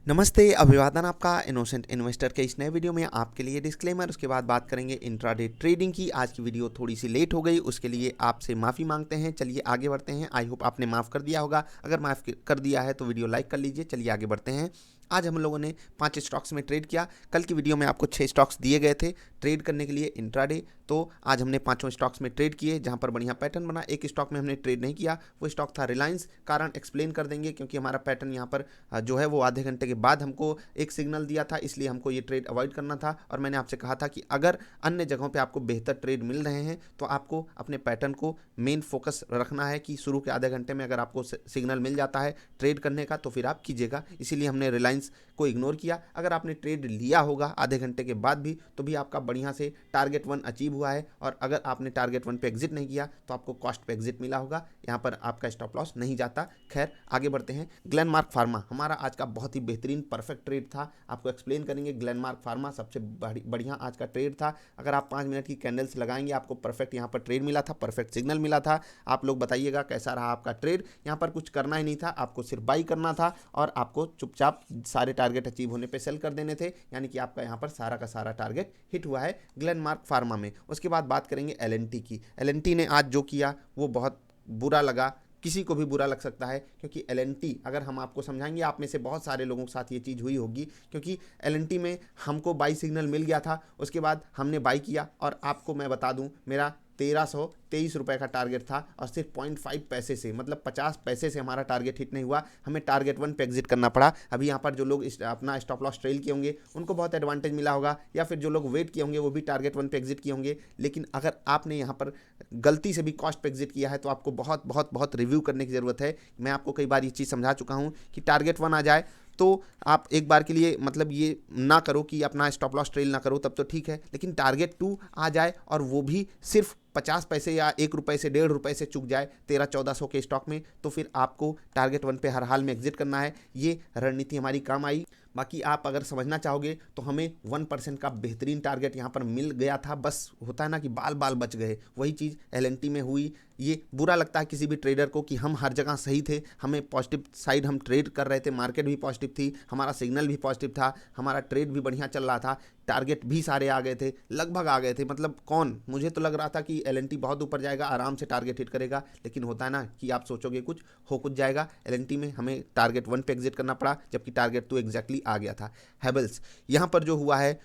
नमस्ते, अभिवादन आपका इनोसेंट इन्वेस्टर के इस नए वीडियो में आपके लिए डिस्क्लेमर। उसके बाद बात करेंगे इंट्राडे ट्रेडिंग की। आज की वीडियो थोड़ी सी लेट हो गई, उसके लिए आपसे माफ़ी मांगते हैं। चलिए आगे बढ़ते हैं। आई होप आपने माफ़ कर दिया होगा। अगर माफ़ कर दिया है तो वीडियो लाइक कर लीजिए। चलिए आगे बढ़ते हैं। आज हम लोगों ने 5 स्टॉक्स में ट्रेड किया। कल की वीडियो में आपको 6 स्टॉक्स दिए गए थे ट्रेड करने के लिए इंट्राडे। तो आज हमने 5 स्टॉक्स में ट्रेड किए जहां पर बढ़िया पैटर्न बना। एक स्टॉक में हमने ट्रेड नहीं किया, वो स्टॉक था रिलायंस। कारण एक्सप्लेन कर देंगे क्योंकि हमारा पैटर्न यहाँ पर जो है वो आधे घंटे के बाद हमको एक सिग्नल दिया था, इसलिए हमको ये ट्रेड अवॉइड करना था। और मैंने आपसे कहा था कि अगर अन्य जगहों पे आपको बेहतर ट्रेड मिल रहे हैं तो आपको अपने पैटर्न को मेन फोकस रखना है कि शुरू के आधे घंटे में अगर आपको सिग्नल मिल जाता है ट्रेड करने का तो फिर आप कीजिएगा। इसीलिए हमने रिलायंस को इग्नोर किया। अगर आपने ट्रेड लिया होगा आधे घंटे के बाद भी तो भी आपका बढ़िया से टारगेट 1 अचीव हुआ है। और अगर आपने टारगेट 1 पे एग्जिट नहीं किया तो आपको कॉस्ट पे एग्जिट मिला होगा, यहाँ पर आपका स्टॉप लॉस नहीं जाता। खैर आगे बढ़ते हैं। ग्लेनमार्क फार्मा हमारा आज का बहुत ही बेहतरीन परफेक्ट ट्रेड था। आपको एक्सप्लेन करेंगे। ग्लेनमार्क फार्मा सबसे बढ़िया आज का ट्रेड था। अगर आप 5 मिनट की कैंडल्स लगाएंगे आपको परफेक्ट यहाँ पर ट्रेड मिला था, परफेक्ट सिग्नल मिला था। आप लोग बताइएगा कैसा रहा आपका ट्रेड। यहाँ पर कुछ करना ही नहीं था, आपको सिर्फ बाई करना था और आपको चुपचाप सारे टारगेट अचीव होने पे सेल कर देने थे। यानी कि आपका यहाँ पर सारा का सारा टारगेट हिट हुआ है ग्लेनमार्क फार्मा में। उसके बाद बात करेंगे एलएनटी की। एलएनटी ने आज जो किया वो बहुत बुरा लगा, किसी को भी बुरा लग सकता है क्योंकि एलएनटी अगर हम आपको समझाएंगे, आप में से बहुत सारे लोगों के साथ ये चीज़ हुई होगी क्योंकि एलएनटी में हमको बाई सिग्नल मिल गया था, उसके बाद हमने बाई किया। और आपको मैं बता दूं मेरा 1323 रुपये का टारगेट था और सिर्फ 0.5 पैसे से, मतलब 50 पैसे से हमारा टारगेट हिट नहीं हुआ। हमें टारगेट 1 पे एग्जिट करना पड़ा। अभी यहाँ पर जो लोग अपना स्टॉप लॉस ट्रेल किए होंगे उनको बहुत एडवांटेज मिला होगा, या फिर जो लोग वेट किए होंगे वो भी टारगेट 1 पे एग्जिट किए होंगे। लेकिन अगर आपने यहाँ पर गलती से भी कॉस्ट पे एग्जिट किया है तो आपको बहुत बहुत बहुत रिव्यू करने की ज़रूरत है। मैं आपको कई बार ये चीज़ समझा चुका हूँ कि टारगेट 1 आ जाए तो आप एक बार के लिए मतलब ये ना करो कि अपना स्टॉप लॉस ट्रेल ना करो, तब तो ठीक है। लेकिन टारगेट 2 आ जाए और वो भी सिर्फ 50 पैसे या 1 रुपये से 1.5 रुपये से चूक जाए 1300-1400 के स्टॉक में, तो फिर आपको टारगेट 1 पे हर हाल में एग्जिट करना है। ये रणनीति हमारी काम आई। बाकी आप अगर समझना चाहोगे तो हमें 1% का बेहतरीन टारगेट यहाँ पर मिल गया था। बस होता है ना कि बाल बाल बच गए, वही चीज़ एलएनटी में हुई। ये बुरा लगता है किसी भी ट्रेडर को कि हम हर जगह सही थे, हमें पॉजिटिव साइड हम ट्रेड कर रहे थे, मार्केट भी पॉजिटिव थी, हमारा सिग्नल भी पॉजिटिव था, हमारा ट्रेड भी बढ़िया चल रहा था, टारगेट भी सारे आ गए थे, लगभग आ गए थे। मतलब कौन, मुझे तो लग रहा था कि एलएनटी बहुत ऊपर जाएगा, आराम से टारगेट हिट करेगा। लेकिन होता है ना कि आप सोचोगे कुछ हो कुछ जाएगा। एलएनटी में हमें टारगेट 1 पे एग्जिट करना पड़ा जबकि टारगेट 2 एग्जैक्टली आ गया था। हैवेल्स यहाँ पर जो हुआ है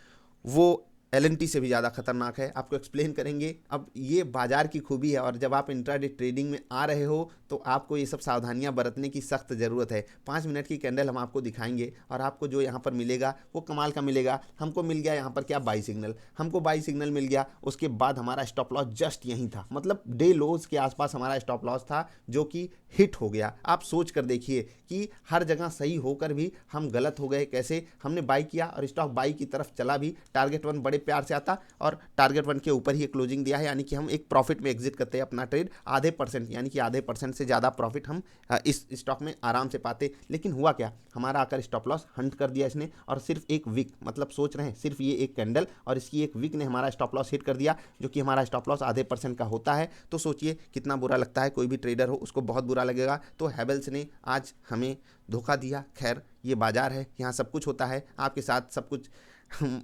वो एलएनटी से भी ज़्यादा खतरनाक है। आपको एक्सप्लेन करेंगे। अब ये बाजार की खूबी है और जब आप इंट्राडे ट्रेडिंग में आ रहे हो तो आपको ये सब सावधानियां बरतने की सख्त ज़रूरत है। 5 मिनट की कैंडल हम आपको दिखाएंगे और आपको जो यहाँ पर मिलेगा वो कमाल का मिलेगा। हमको मिल गया यहाँ पर क्या, बाई सिग्नल। हमको बाई सिग्नल मिल गया, उसके बाद हमारा स्टॉप लॉस जस्ट यहीं था, मतलब डे लोज के आसपास हमारा स्टॉप लॉस था जो कि हिट हो गया। आप सोच कर देखिए कि हर जगह सही होकर भी हम गलत हो गए कैसे। हमने बाई किया और स्टॉक बाई की तरफ चला भी, टारगेट 1 बड़े प्यार से आता और टारगेट 1 के ऊपर ही क्लोजिंग दिया है। यानी कि हम एक प्रॉफिट में एग्जिट करते हैं अपना ट्रेड आधे %, यानी कि आधे % से ज़्यादा प्रॉफिट हम इस स्टॉक में आराम से पाते। लेकिन हुआ क्या, हमारा आकर स्टॉप लॉस हंट कर दिया इसने और सिर्फ एक वीक, मतलब सोच रहे हैं सिर्फ ये एक कैंडल और इसकी एक वीक ने हमारा स्टॉप लॉस हिट कर दिया, जो कि हमारा स्टॉप लॉस आधे % का होता है। तो सोचिए कितना बुरा लगता है। कोई भी ट्रेडर हो उसको बहुत बुरा लगेगा। तो हैवेल्स ने आज हमें धोखा दिया। खैर ये बाजार है, यहाँ सब कुछ होता है, आपके साथ सब कुछ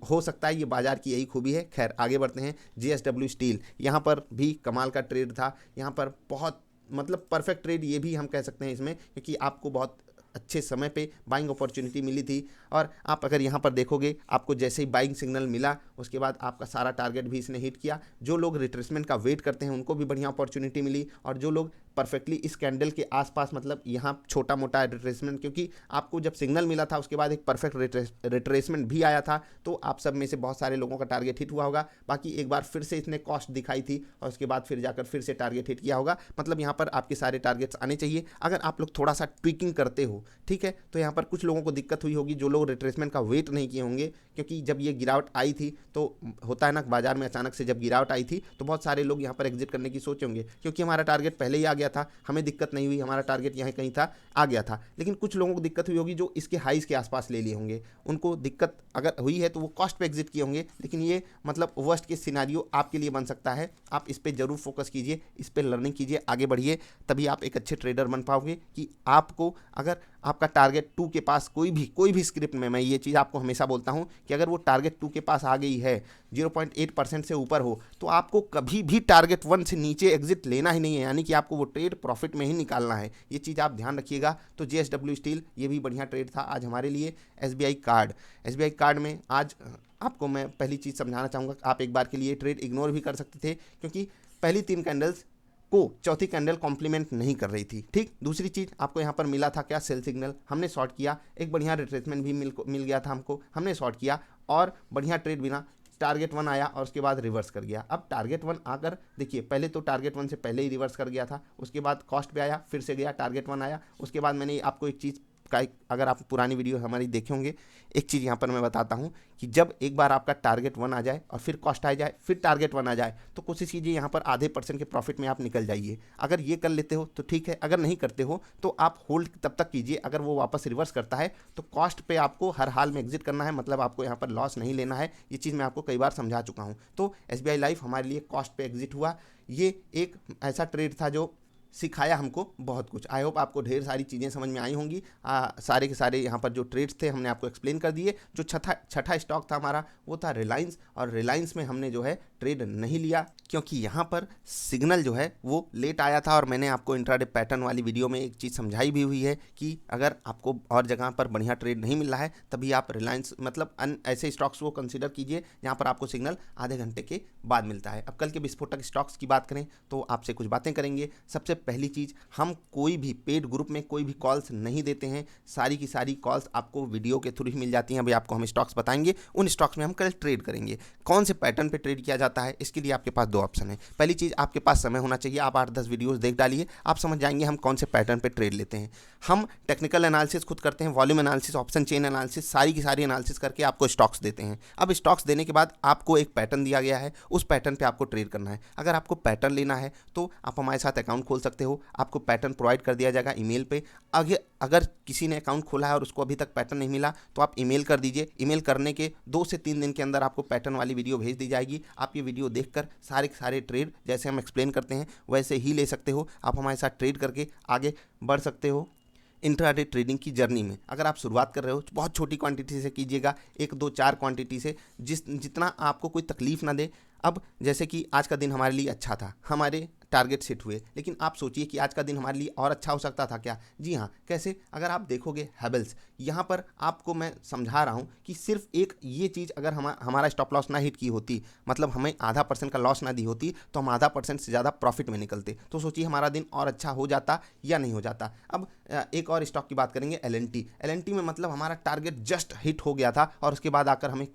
हो सकता है, ये बाजार की यही खूबी है। खैर आगे बढ़ते हैं। जेएसडब्ल्यू स्टील, यहाँ पर भी कमाल का ट्रेड था। यहाँ पर बहुत मतलब परफेक्ट ट्रेड ये भी हम कह सकते हैं इसमें, क्योंकि आपको बहुत अच्छे समय पे बाइंग अपॉर्चुनिटी मिली थी। और आप अगर यहाँ पर देखोगे आपको जैसे ही बाइंग सिग्नल मिला उसके बाद आपका सारा टारगेट भी इसने हिट किया। जो लोग रिट्रेसमेंट का वेट करते हैं उनको भी बढ़िया अपॉर्चुनिटी मिली, और जो लोग परफेक्टली इस कैंडल के आसपास, मतलब यहाँ छोटा मोटा रिट्रेसमेंट, क्योंकि आपको जब सिग्नल मिला था उसके बाद एक परफेक्ट रिट्रेसमेंट भी आया था, तो आप सब में से बहुत सारे लोगों का टारगेट हिट हुआ होगा। बाकी एक बार फिर से इसने कॉस्ट दिखाई थी और उसके बाद फिर जाकर फिर से टारगेट हिट किया होगा। मतलब यहाँ पर आपके सारे टारगेट्स आने चाहिए अगर आप लोग थोड़ा सा ट्विकिंग करते हो, ठीक है। तो यहाँ पर कुछ लोगों को दिक्कत हुई होगी जो लोग रिट्रेसमेंट का वेट नहीं किए होंगे, क्योंकि जब ये गिरावट आई थी तो होता है ना बाजार में अचानक से जब गिरावट आई थी तो बहुत सारे लोग यहाँ पर एग्जिट करने की सोचे होंगे, क्योंकि हमारा टारगेट पहले ही आ गया था, हमें दिक्कत नहीं हुई, हमारा टारगेट यहाँ कहीं था, आ गया था। लेकिन कुछ लोगों को दिक्कत हुई होगी जो इसके हाइज के आसपास ले लिए होंगे, उनको दिक्कत अगर हुई है तो वो कॉस्ट पे एग्जिट किए होंगे। लेकिन ये मतलब वर्स्ट के सिनेरियो आपके लिए बन सकता है। आप इस पर जरूर फोकस कीजिए, इस पर लर्निंग कीजिए, आगे बढ़िए, तभी आप एक अच्छे ट्रेडर बन पाओगे। कि आपको अगर आपका टारगेट 2 के पास कोई भी स्क्रिप्ट में मैं ये चीज़ आपको हमेशा बोलता हूँ कि अगर वो टारगेट 2 के पास आ गई है, 0.8% से ऊपर हो, तो आपको कभी भी टारगेट 1 से नीचे एग्जिट लेना ही नहीं है, यानी कि आपको वो ट्रेड प्रॉफिट में ही निकालना है। ये चीज़ आप ध्यान रखिएगा। तो JSW स्टील ये भी बढ़िया ट्रेड था आज हमारे लिए। SBI कार्ड में आज आपको मैं पहली चीज़ समझाना चाहूँगा, आप एक बार के लिए ट्रेड इग्नोर भी कर सकते थे, क्योंकि पहली 3 कैंडल्स को चौथी कैंडल कॉम्प्लीमेंट नहीं कर रही थी। ठीक, दूसरी चीज़ आपको यहाँ पर मिला था क्या, सेल सिग्नल, हमने शॉर्ट किया, एक बढ़िया रिट्रेसमेंट भी मिल गया था हमको, हमने शॉर्ट किया और बढ़िया ट्रेड बिना टारगेट 1 आया और उसके बाद रिवर्स कर गया। अब टारगेट 1 आकर देखिए, पहले तो टारगेट 1 से पहले ही रिवर्स कर गया था, उसके बाद कॉस्ट पे आया, फिर से गया, टारगेट 1 आया, उसके बाद मैंने आपको एक चीज़ का, अगर आप पुरानी वीडियो हमारी देखे होंगे, एक चीज़ यहाँ पर मैं बताता हूँ कि जब एक बार आपका टारगेट 1 आ जाए और फिर कॉस्ट आ जाए, फिर टारगेट 1 आ जाए, तो कोशिश कीजिए यहाँ पर आधे % के प्रॉफिट में आप निकल जाइए। अगर ये कर लेते हो तो ठीक है, अगर नहीं करते हो तो आप होल्ड तब तक कीजिए। अगर वो वापस रिवर्स करता है तो कॉस्ट पे आपको हर हाल में एग्जिट करना है, मतलब आपको यहाँ पर लॉस नहीं लेना है। ये चीज़ मैं आपको कई बार समझा चुका हूँ। तो SBI लाइफ हमारे लिए कॉस्ट पे एग्जिट हुआ। ये एक ऐसा ट्रेड था जो सिखाया हमको बहुत कुछ। आई होप आपको ढेर सारी चीज़ें समझ में आई होंगी। सारे के सारे यहाँ पर जो ट्रेड्स थे हमने आपको एक्सप्लेन कर दिए। जो छठा स्टॉक था हमारा वो था रिलायंस, और रिलायंस में हमने जो है ट्रेड नहीं लिया, क्योंकि यहाँ पर सिग्नल जो है वो लेट आया था। और मैंने आपको इंट्राडे पैटर्न वाली वीडियो में एक चीज़ समझाई भी हुई है कि अगर आपको और जगह पर बढ़िया ट्रेड नहीं मिल रहा है तभी आप रिलायंस, मतलब ऐसे स्टॉक्स को कंसिडर कीजिए जहाँ पर आपको सिग्नल आधे घंटे के बाद मिलता है। अब कल के विस्फोटक स्टॉक्स की बात करें तो आपसे कुछ बातें करेंगे। सबसे पहली चीज़, हम कोई भी पेड ग्रुप में कोई भी कॉल्स नहीं देते हैं। सारी की सारी कॉल्स आपको वीडियो के थ्रू ही मिल जाती हैं। अभी आपको हम स्टॉक्स बताएंगे, उन स्टॉक्स में हम कल ट्रेड करेंगे। कौन से पैटर्न पे ट्रेड किया जाता है, इसके लिए आपके पास 2 ऑप्शन है। पहली चीज़, आपके पास समय होना चाहिए। आप 8-10 वीडियोस देख डालिए, आप समझ जाएंगे हम कौन से पैटर्न पे ट्रेड लेते हैं। हम टेक्निकल एनालिसिस खुद करते हैं, volume analysis, option chain analysis, सारी की सारी एनालिसिस करके आपको स्टॉक्स देते हैं। अब स्टॉक्स देने के बाद आपको एक पैटर्न दिया गया है, उस पैटर्न पे आपको ट्रेड करना है। अगर आपको पैटर्न लेना है तो आप हमारे साथ अकाउंट खोल सकते हो, आपको पैटर्न प्रोवाइड कर दिया जाएगा ईमेल पे। अगर किसी ने अकाउंट खोला है और उसको अभी तक पैटर्न नहीं मिला तो आप ईमेल कर दीजिए। ईमेल करने के 2 से 3 दिन के अंदर आपको पैटर्न वाली वीडियो भेज दी जाएगी। आप ये वीडियो देखकर सारे के सारे ट्रेड जैसे हम एक्सप्लेन करते हैं वैसे ही ले सकते हो। आप हमारे साथ ट्रेड करके आगे बढ़ सकते हो इंट्राडे ट्रेडिंग की जर्नी में। अगर आप शुरुआत कर रहे हो बहुत छोटी क्वांटिटी से कीजिएगा, 1, 2, 4 क्वांटिटी से, जितना आपको कोई तकलीफ ना दे। अब जैसे कि आज का दिन हमारे लिए अच्छा था, हमारे टारगेट सेट हुए, लेकिन आप सोचिए कि आज का दिन हमारे लिए और अच्छा हो सकता था क्या? जी हाँ, कैसे? अगर आप देखोगे हैवेल्स, यहाँ पर आपको मैं समझा रहा हूँ कि सिर्फ एक ये चीज़, अगर हमारा स्टॉप लॉस ना हिट की होती, मतलब हमें आधा % का लॉस ना दी होती, तो हम आधा % से ज़्यादा प्रॉफिट में निकलते। तो सोचिए हमारा दिन और अच्छा हो जाता या नहीं हो जाता। अब एक और स्टॉक की बात करेंगे, LNT में मतलब हमारा टारगेट जस्ट हिट हो गया था और उसके बाद आकर हमें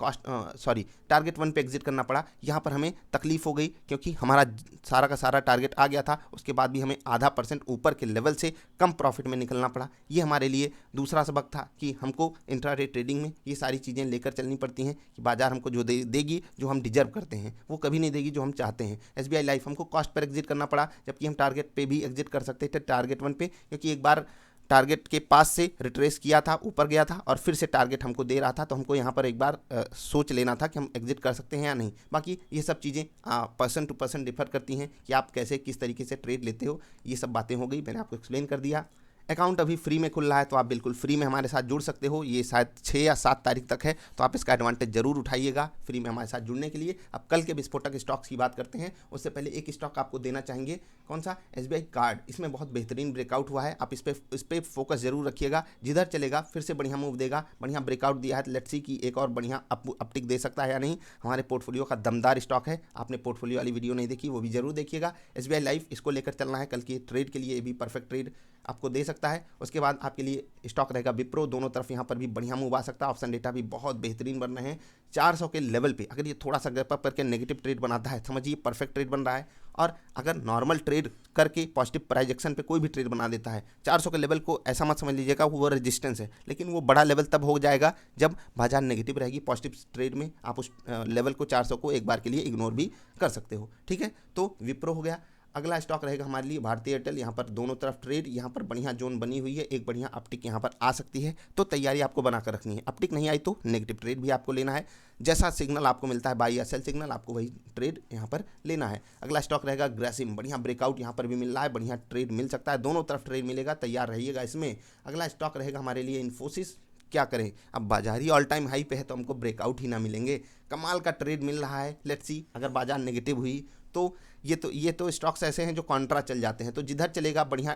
टारगेट 1 पे एग्जिट करना पड़ा। यहाँ पर हमें तकलीफ हो गई क्योंकि हमारा सारा का सारा टारगेट आ गया था, उसके बाद भी हमें आधा % ऊपर के लेवल से कम प्रॉफिट में निकलना पड़ा। ये हमारे लिए दूसरा सबक था कि हमको इंट्राडे ट्रेडिंग में ये सारी चीज़ें लेकर चलनी पड़ती हैं कि बाजार हमको जो देगी, जो हम डिजर्व करते हैं, वो कभी नहीं देगी जो हम चाहते हैं। SBI लाइफ हमको कॉस्ट पर एग्जिट करना पड़ा, जबकि हम टारगेट पे भी एग्जिट कर सकते थे, टारगेट 1 पे, क्योंकि एक बार टारगेट के पास से रिट्रेस किया था, ऊपर गया था और फिर से टारगेट हमको दे रहा था, तो हमको यहाँ पर एक बार सोच लेना था कि हम एग्जिट कर सकते हैं या नहीं। बाकी ये सब चीज़ें पर्सन टू पर्सन डिफर करती हैं कि आप कैसे किस तरीके से ट्रेड लेते हो। ये सब बातें हो गई, मैंने आपको एक्सप्लेन कर दिया। अकाउंट अभी फ्री में खुल रहा है, तो आप बिल्कुल फ्री में हमारे साथ जुड़ सकते हो। ये शायद 6 या 7 तारीख तक है, तो आप इसका एडवांटेज जरूर उठाइएगा फ्री में हमारे साथ जुड़ने के लिए। अब कल के विस्फोटक स्टॉक्स की बात करते हैं, उससे पहले एक स्टॉक आपको देना चाहेंगे। कौन सा? SBI card. इसमें बहुत बेहतरीन ब्रेकआउट हुआ है, आप इस पर फोकस जरूर रखिएगा। जिधर चलेगा फिर से बढ़िया मूव देगा, बढ़िया ब्रेकआउट दिया है, लेट्स सी कि एक और बढ़िया अपटिक दे सकता है या नहीं। हमारे पोर्टफोलियो का दमदार स्टॉक है, आपने पोर्टफोलियो वाली वीडियो नहीं देखी वो भी जरूर देखिएगा। SBI लाइफ, इसको लेकर चलना है कल की ट्रेड के लिए, ये भी परफेक्ट ट्रेड आपको दे सकता है। उसके बाद आपके लिए स्टॉक रहेगा विप्रो, दोनों तरफ यहाँ पर भी बढ़िया मूव आ सकता है। ऑप्शन डेटा भी बहुत बेहतरीन बन रहे हैं 400 के लेवल पे। अगर ये थोड़ा सा गैप अप करके नेगेटिव ट्रेड बनाता है, समझिए परफेक्ट ट्रेड बन रहा है। और अगर नॉर्मल ट्रेड करके पॉजिटिव प्राइजेक्शन पे कोई भी ट्रेड बना देता है, 400 के लेवल को ऐसा मत समझ लीजिएगा वो रेजिस्टेंस है, लेकिन वो बड़ा लेवल तब हो जाएगा जब बाजार नेगेटिव रहेगी। पॉजिटिव ट्रेड में आप उस लेवल को 400 को एक बार के लिए इग्नोर भी कर सकते हो। ठीक है, तो विप्रो हो गया। अगला स्टॉक रहेगा हमारे लिए भारतीय एयरटेल। यहाँ पर दोनों तरफ ट्रेड, यहाँ पर बढ़िया जोन बनी हुई है, एक बढ़िया अपटिक यहाँ पर आ सकती है, तो तैयारी आपको बनाकर रखनी है। अपटिक नहीं आई तो नेगेटिव ट्रेड भी आपको लेना है, जैसा सिग्नल आपको मिलता है बाई या सेल सिग्नल, आपको वही ट्रेड यहाँ पर लेना है। अगला स्टॉक रहेगा ग्रासिम, बढ़िया ब्रेकआउट यहाँ पर भी मिल रहा है, बढ़िया ट्रेड मिल सकता है, दोनों तरफ ट्रेड मिलेगा, तैयार रहिएगा इसमें। अगला स्टॉक रहेगा हमारे लिए इन्फोसिस। क्या करें, अब बाजार ही ऑल टाइम हाई पे है तो हमको ब्रेकआउट ही ना मिलेंगे, कमाल का ट्रेड मिल रहा है। लेट्स सी अगर बाजार नेगेटिव हुई तो ये तो स्टॉक्स ऐसे हैं जो कॉन्ट्रा चल जाते हैं, तो जिधर चलेगा बढ़िया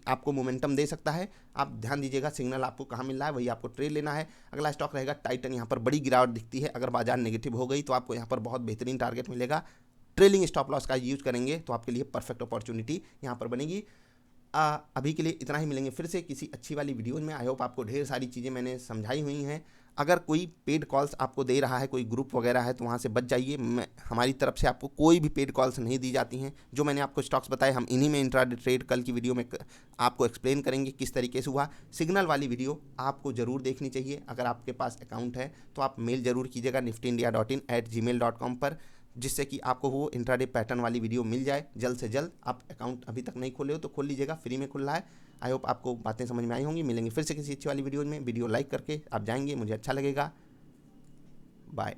आपको मोमेंटम दे सकता है। आप ध्यान दीजिएगा सिग्नल आपको कहाँ मिल रहा है, वही आपको ट्रेड लेना है। अगला स्टॉक रहेगा टाइटन, यहाँ पर बड़ी गिरावट दिखती है, अगर बाजार नेगेटिव हो गई तो आपको यहाँ पर बहुत बेहतरीन टारगेट मिलेगा। ट्रेलिंग स्टॉप लॉस का यूज करेंगे तो आपके लिए परफेक्ट अपॉर्चुनिटी यहाँ पर बनेगी। अभी के लिए इतना ही, मिलेंगे फिर से किसी अच्छी वाली वीडियो में। आई होप आपको ढेर सारी चीज़ें मैंने समझाई हुई हैं। अगर कोई पेड कॉल्स आपको दे रहा है, कोई ग्रुप वगैरह है, तो वहाँ से बच जाइए। हमारी तरफ से आपको कोई भी पेड कॉल्स नहीं दी जाती हैं। जो मैंने आपको स्टॉक्स बताए हम इन्हीं में इंट्राडे ट्रेड कल की वीडियो में आपको एक्सप्लेन करेंगे किस तरीके से हुआ। सिग्नल वाली वीडियो आपको ज़रूर देखनी चाहिए। अगर आपके पास अकाउंट है तो आप मेल ज़रूर कीजिएगा niftyindia.in@gmail.com पर, जिससे कि आपको वो इंट्राडे पैटर्न वाली वीडियो मिल जाए जल्द से जल्द। आप अकाउंट अभी तक नहीं खोले हो तो खोल लीजिएगा, फ्री में खुल रहा है। आई होप आपको बातें समझ में आई होंगी। मिलेंगे फिर से किसी अच्छी वाली वीडियो में। वीडियो लाइक करके आप जाएंगे, मुझे अच्छा लगेगा। बाय।